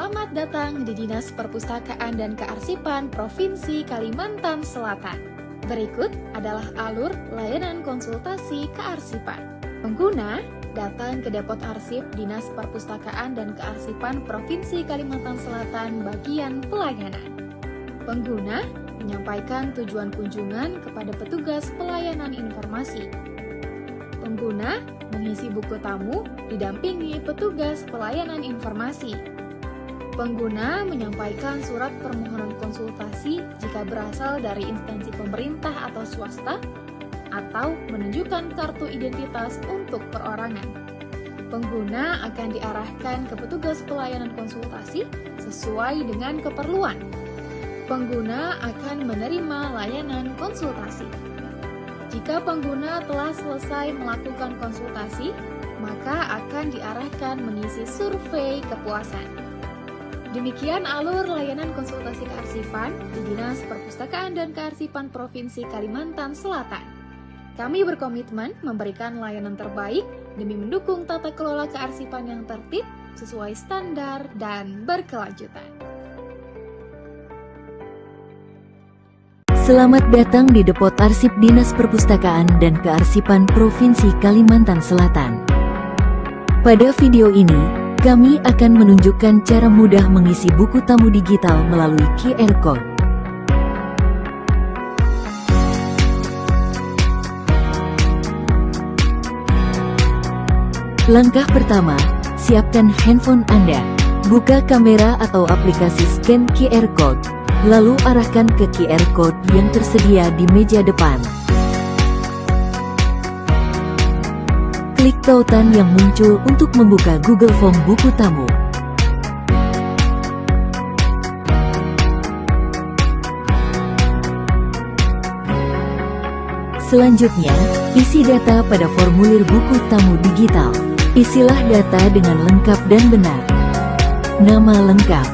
Selamat datang di Dinas Perpustakaan dan Kearsipan Provinsi Kalimantan Selatan. Berikut adalah alur layanan konsultasi kearsipan. Pengguna datang ke Depot Arsip Dinas Perpustakaan dan Kearsipan Provinsi Kalimantan Selatan bagian pelayanan. Pengguna menyampaikan tujuan kunjungan kepada petugas pelayanan informasi. Pengguna mengisi buku tamu didampingi petugas pelayanan informasi. Pengguna menyampaikan surat permohonan konsultasi jika berasal dari instansi pemerintah atau swasta, atau menunjukkan kartu identitas untuk perorangan. Pengguna akan diarahkan ke petugas pelayanan konsultasi sesuai dengan keperluan. Pengguna akan menerima layanan konsultasi. Jika pengguna telah selesai melakukan konsultasi, maka akan diarahkan mengisi survei kepuasan. Demikian alur layanan konsultasi kearsipan di Dinas Perpustakaan dan Kearsipan Provinsi Kalimantan Selatan. Kami berkomitmen memberikan layanan terbaik demi mendukung tata kelola kearsipan yang tertib, sesuai standar, dan berkelanjutan. Selamat datang di Depot Arsip Dinas Perpustakaan dan Kearsipan Provinsi Kalimantan Selatan. Pada video ini, kami akan menunjukkan cara mudah mengisi buku tamu digital melalui QR Code. Langkah pertama, siapkan handphone Anda. Buka kamera atau aplikasi scan QR Code, lalu arahkan ke QR Code yang tersedia di meja depan. Klik tautan yang muncul untuk membuka Google Form buku tamu. Selanjutnya, isi data pada formulir buku tamu digital. Isilah data dengan lengkap dan benar. Nama lengkap,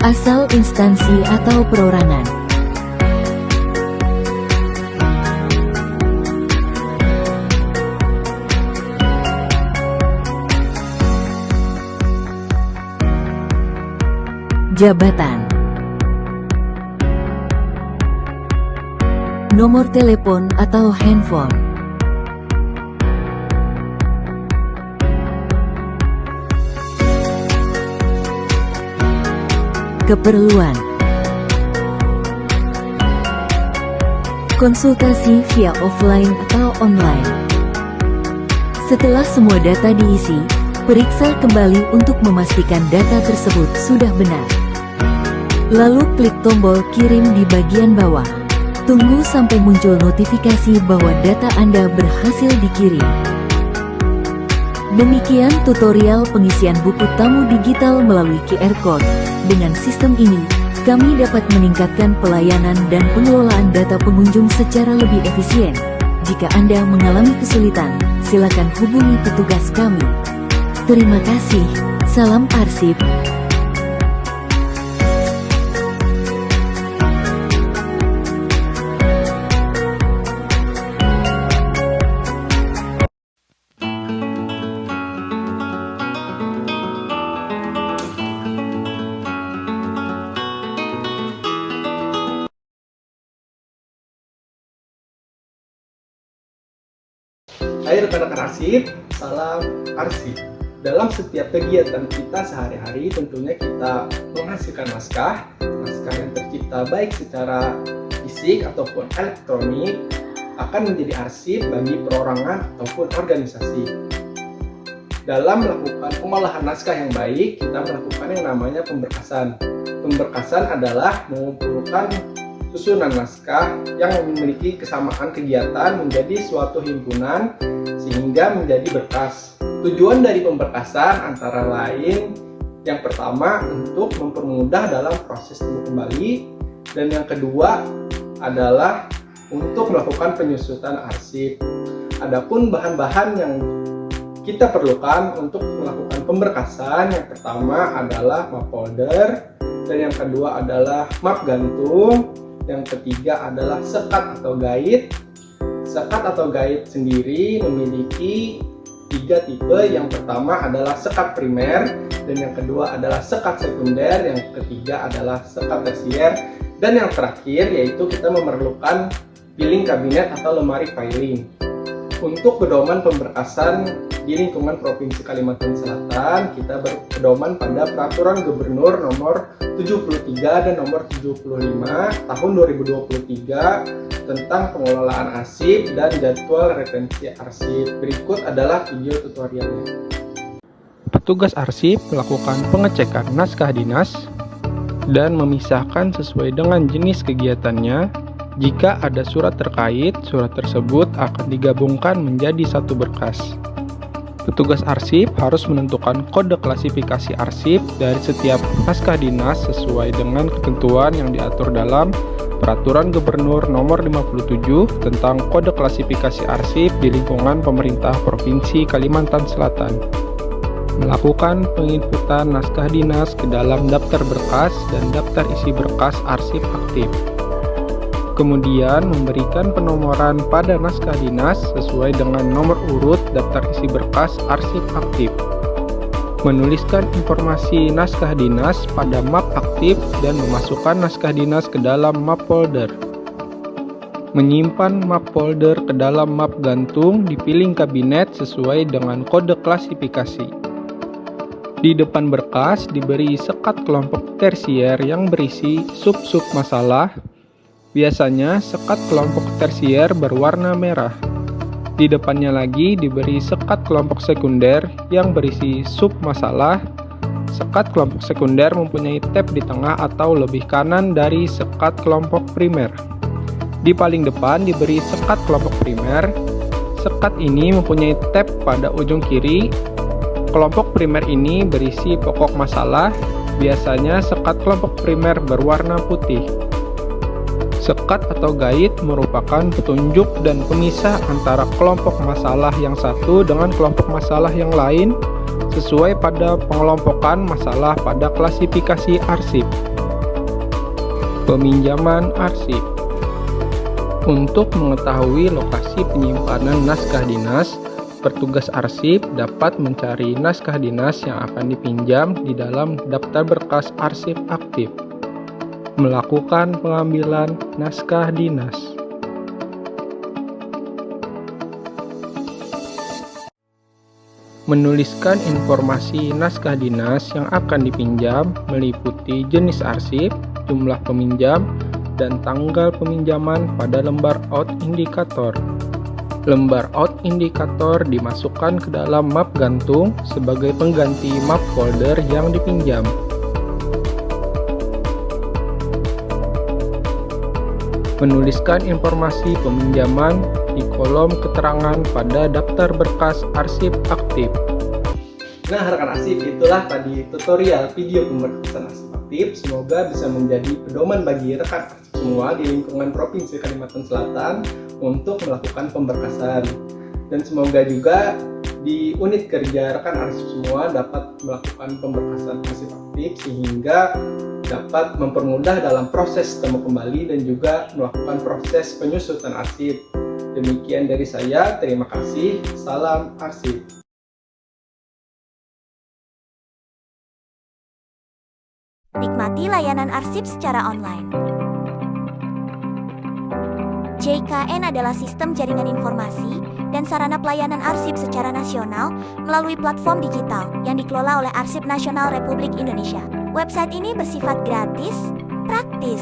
asal instansi atau perorangan, jabatan, nomor telepon atau handphone, keperluan, konsultasi via offline atau online. Setelah semua data diisi, periksa kembali untuk memastikan data tersebut sudah benar. Lalu klik tombol kirim di bagian bawah. Tunggu sampai muncul notifikasi bahwa data Anda berhasil dikirim. Demikian tutorial pengisian buku tamu digital melalui QR Code. Dengan sistem ini, kami dapat meningkatkan pelayanan dan pengelolaan data pengunjung secara lebih efisien. Jika Anda mengalami kesulitan, silakan hubungi petugas kami. Terima kasih. Salam arsip. Hai rekan-rekan arsip, salam arsip. Dalam setiap kegiatan kita sehari-hari tentunya kita menghasilkan naskah yang tercipta baik secara fisik ataupun elektronik akan menjadi arsip bagi perorangan ataupun organisasi. Dalam melakukan pengolahan naskah yang baik, kita melakukan yang namanya pemberkasan. Pemberkasan adalah mengumpulkan susunan naskah yang memiliki kesamaan kegiatan menjadi suatu himpunan sehingga menjadi berkas. Tujuan dari pemberkasan antara lain yang pertama untuk mempermudah dalam proses temu kembali, dan yang kedua adalah untuk melakukan penyusutan arsip. Adapun bahan-bahan yang kita perlukan untuk melakukan pemberkasan, yang pertama adalah map folder, dan yang kedua adalah map gantung, yang ketiga adalah sekat atau guide. Sekat atau guide sendiri memiliki 3 tipe. Yang pertama adalah sekat primer, dan yang kedua adalah sekat sekunder, yang ketiga adalah sekat tersier, dan yang terakhir yaitu kita memerlukan filing kabinet atau lemari filing. Untuk pedoman pemberkasan di lingkungan Provinsi Kalimantan Selatan, kita berpedoman pada Peraturan Gubernur nomor 73 dan nomor 75 tahun 2023 tentang pengelolaan arsip dan jadwal retensi arsip. Berikut adalah video tutorialnya. Petugas arsip melakukan pengecekan naskah dinas dan memisahkan sesuai dengan jenis kegiatannya. Jika ada surat terkait, surat tersebut akan digabungkan menjadi satu berkas. Petugas arsip harus menentukan kode klasifikasi arsip dari setiap naskah dinas sesuai dengan ketentuan yang diatur dalam Peraturan Gubernur Nomor 57 tentang Kode Klasifikasi Arsip di lingkungan pemerintah Provinsi Kalimantan Selatan. Melakukan penginputan naskah dinas ke dalam daftar berkas dan daftar isi berkas arsip aktif. Kemudian memberikan penomoran pada naskah dinas sesuai dengan nomor urut daftar isi berkas arsip aktif. Menuliskan informasi naskah dinas pada map aktif dan memasukkan naskah dinas ke dalam map folder. Menyimpan map folder ke dalam map gantung di filing kabinet sesuai dengan kode klasifikasi. Di depan berkas diberi sekat kelompok tersier yang berisi sub-sub masalah. Biasanya sekat kelompok tersier berwarna merah. Di depannya lagi diberi sekat kelompok sekunder yang berisi sub masalah. Sekat kelompok sekunder mempunyai tab di tengah atau lebih kanan dari sekat kelompok primer. Di paling depan diberi sekat kelompok primer. Sekat ini mempunyai tab pada ujung kiri. Kelompok primer ini berisi pokok masalah. Biasanya sekat kelompok primer berwarna putih. Sekat atau guide merupakan petunjuk dan pemisah antara kelompok masalah yang satu dengan kelompok masalah yang lain sesuai pada pengelompokan masalah pada klasifikasi arsip. Peminjaman arsip. Untuk mengetahui lokasi penyimpanan naskah dinas, petugas arsip dapat mencari naskah dinas yang akan dipinjam di dalam daftar berkas arsip aktif. Melakukan pengambilan naskah dinas. Menuliskan informasi naskah dinas yang akan dipinjam meliputi jenis arsip, jumlah peminjam, dan tanggal peminjaman pada lembar out indikator. Lembar out indikator dimasukkan ke dalam map gantung sebagai pengganti map folder yang dipinjam. Menuliskan informasi peminjaman di kolom keterangan pada daftar berkas arsip aktif. Nah, rekan arsip, itulah tadi tutorial video pemberkasan arsip aktif. Semoga bisa menjadi pedoman bagi rekan arsip semua di lingkungan Provinsi Kalimantan Selatan untuk melakukan pemberkasan. Dan semoga juga di unit kerja rekan arsip semua dapat melakukan pemberkasan arsip aktif sehingga dapat mempermudah dalam proses temu kembali dan juga melakukan proses penyusutan arsip. Demikian dari saya, terima kasih. Salam arsip. Nikmati layanan arsip secara online. JKN adalah sistem jaringan informasi dan sarana pelayanan arsip secara nasional melalui platform digital yang dikelola oleh Arsip Nasional Republik Indonesia. Website ini bersifat gratis, praktis,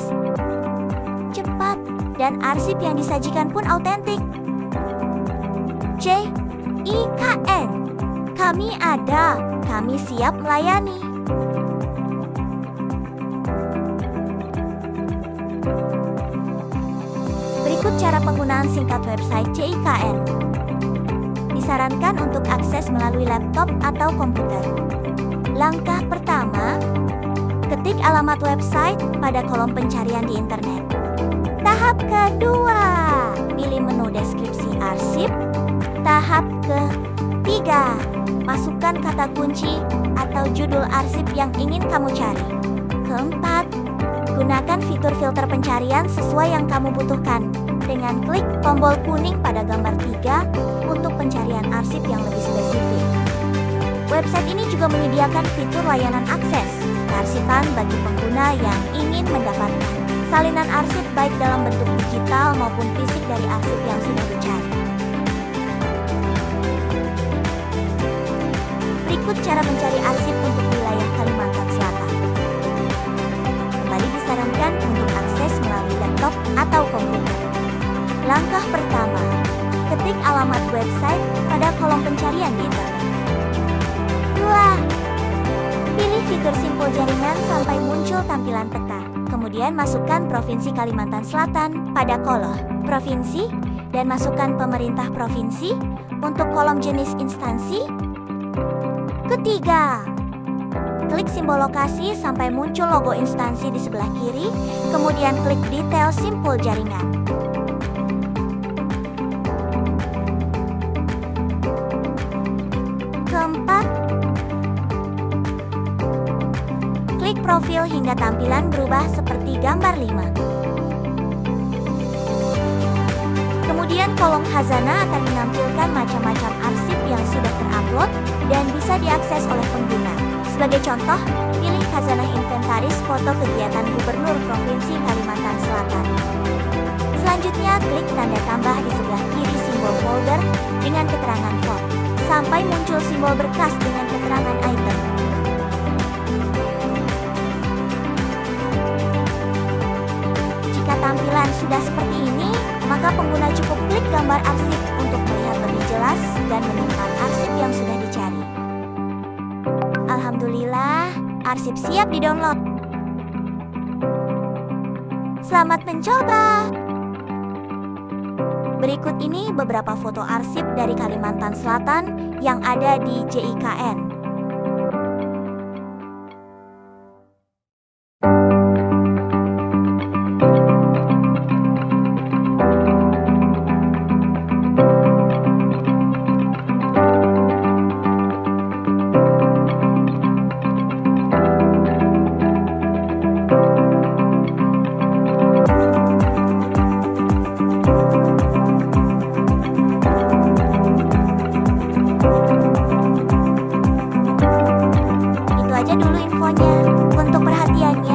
cepat, dan arsip yang disajikan pun autentik. JIKN, kami ada, kami siap melayani. Berikut cara penggunaan singkat website JIKN. Disarankan untuk akses melalui laptop atau komputer. Langkah pertama, ketik alamat website pada kolom pencarian di internet. Tahap kedua, pilih menu deskripsi arsip. Tahap ketiga, masukkan kata kunci atau judul arsip yang ingin kamu cari. Keempat, gunakan fitur filter pencarian sesuai yang kamu butuhkan dengan klik tombol kuning pada gambar 3 untuk pencarian arsip yang lebih spesifik. Website ini juga menyediakan fitur layanan akses kearsipan bagi pengguna yang ingin mendapatkan salinan arsip baik dalam bentuk digital maupun fisik dari arsip yang sudah dicari. Berikut cara mencari arsip untuk wilayah Kalimantan Selatan. Kembali disarankan untuk akses melalui laptop atau komputer. Langkah pertama, ketik alamat website pada kolom pencarian di internet. 2. Pilih fitur simpul jaringan sampai muncul tampilan peta. Kemudian masukkan Provinsi Kalimantan Selatan pada kolom Provinsi dan masukkan pemerintah provinsi untuk kolom jenis instansi. Ketiga, klik simbol lokasi sampai muncul logo instansi di sebelah kiri, kemudian klik detail simpul jaringan. Keempat, klik profil hingga tampilan berubah seperti gambar 5. Kemudian kolom khazanah akan menampilkan macam-macam arsip yang sudah terupload dan bisa diakses oleh pengguna. Sebagai contoh, pilih khazanah inventaris foto kegiatan Gubernur Provinsi Kalimantan Selatan. Selanjutnya, klik tanda tambah di sebelah kiri simbol folder dengan keterangan font, sampai muncul simbol berkas dengan keterangan item. Jika tampilan sudah seperti ini, maka pengguna cukup klik gambar arsip untuk melihat lebih jelas dan menemukan arsip yang sudah dicari. Alhamdulillah, arsip siap di-download. Selamat mencoba! Berikut ini beberapa foto arsip dari Kalimantan Selatan yang ada di JIKN. Itu aja dulu infonya. Untuk perhatiannya,